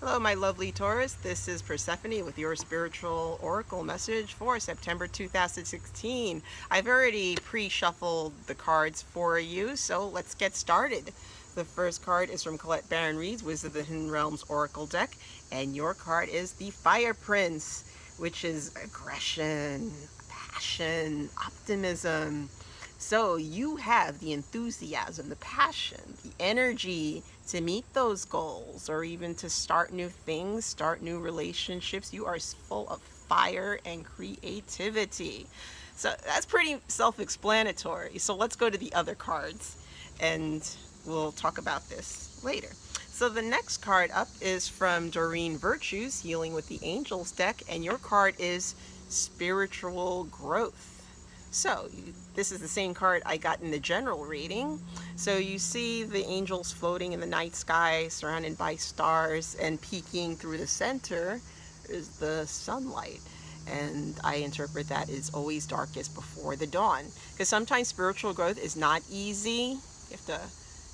Hello, my lovely Taurus. This is Persephone with your spiritual oracle message for September 2016. I've already pre-shuffled the cards for you, so let's get started. The first card is from Colette Baron Reed's Wisdom of the Hidden Realms Oracle deck, and your card is the Fire Prince, which is aggression, passion, optimism. So you have the enthusiasm, the passion, the energy to meet those goals, or even to start new things, start new relationships. You are full of fire and creativity. So that's pretty self-explanatory. So let's go to the other cards and we'll talk about this later. So the next card up is from Doreen Virtue's Healing with the Angels deck, and your card is Spiritual Growth. So this is the same card I got in the general reading. So you see the angels floating in the night sky, surrounded by stars, and peeking through the center is the sunlight. And I interpret that as always darkest before the dawn. Because sometimes spiritual growth is not easy. You have to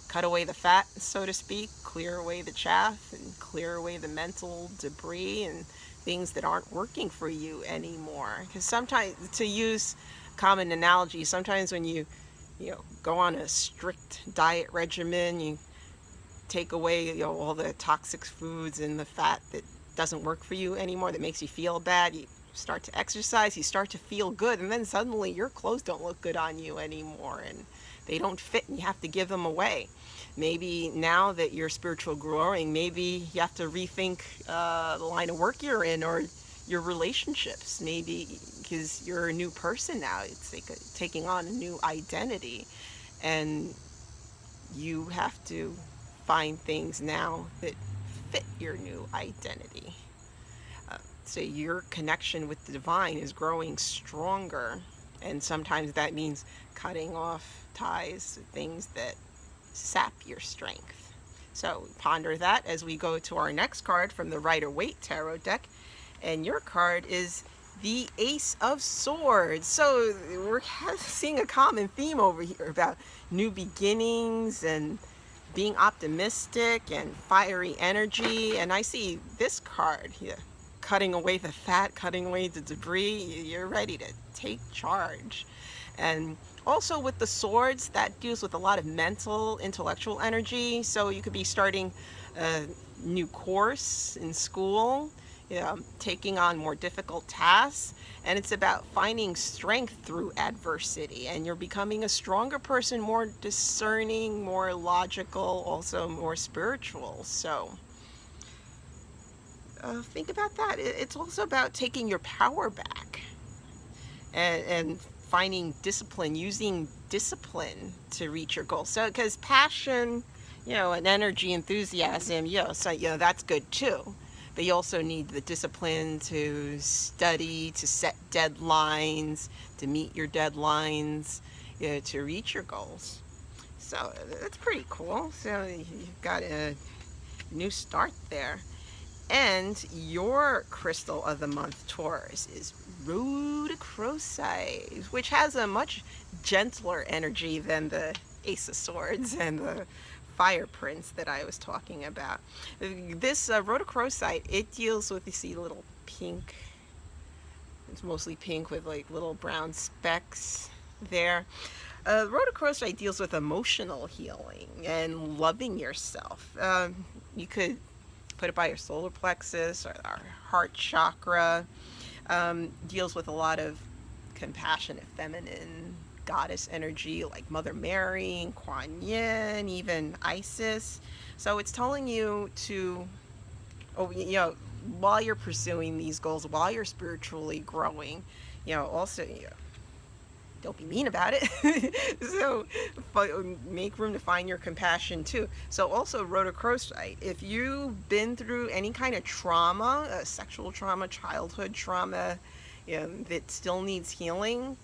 cut away the fat, so to speak, clear away the chaff, and clear away the mental debris and things that aren't working for you anymore. Because sometimes, to use common analogy, sometimes when you go on a strict diet regimen, you take away all the toxic foods and the fat that doesn't work for you anymore, that makes you feel bad. You start to exercise, you start to feel good, and then suddenly your clothes don't look good on you anymore and they don't fit and you have to give them away. Maybe now that you're spiritual growing, maybe you have to rethink the line of work you're in, or your relationships, maybe because you're a new person now. It's like taking on a new identity, and you have to find things now that fit your new identity. So your connection with the divine is growing stronger, and sometimes that means cutting off ties, things that sap your strength. So ponder that as we go to our next card from the Rider-Waite tarot deck, and your card is the Ace of Swords. So we're seeing a common theme over here about new beginnings and being optimistic and fiery energy. And I see this card here, cutting away the fat, cutting away the debris. You're ready to take charge. And also with the swords, that deals with a lot of mental, intellectual energy. So you could be starting a new course in school, taking on more difficult tasks, and it's about finding strength through adversity, and you're becoming a stronger person, more discerning, more logical, also more spiritual. So think about that. It's also about taking your power back and finding discipline, using discipline to reach your goals. So because passion, and energy, enthusiasm, so that's good too. But you also need the discipline to study, to set deadlines, to meet your deadlines, to reach your goals. So that's pretty cool. So you've got a new start there. And your crystal of the month, Taurus, is Rhodochrosite, which has a much gentler energy than the Ace of Swords and the Fire Prince that I was talking about. This Rhodochrosite, it deals with, you see, little pink. It's mostly pink with like little brown specks there. Rhodochrosite deals with emotional healing and loving yourself. You could put it by your solar plexus or our heart chakra. Deals with a lot of compassionate feminine goddess energy like Mother Mary and Kuan Yin, even Isis. So it's telling you to, while you're pursuing these goals, while you're spiritually growing, also, don't be mean about it. So make room to find your compassion too. So also Rhodochrosite, if you've been through any kind of trauma, sexual trauma, childhood trauma, that still needs healing,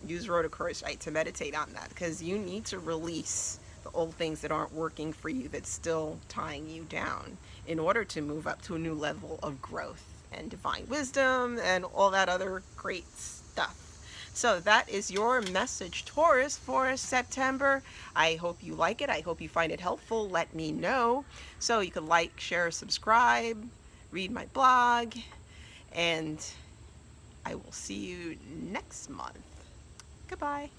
use Rhodochrosite to meditate on that, because you need to release the old things that aren't working for you, that's still tying you down, in order to move up to a new level of growth and divine wisdom and all that other great stuff. So that is your message, Taurus, for September. I hope you like it. I hope you find it helpful. Let me know. So you can like, share, subscribe, read my blog, and I will see you next month. Goodbye.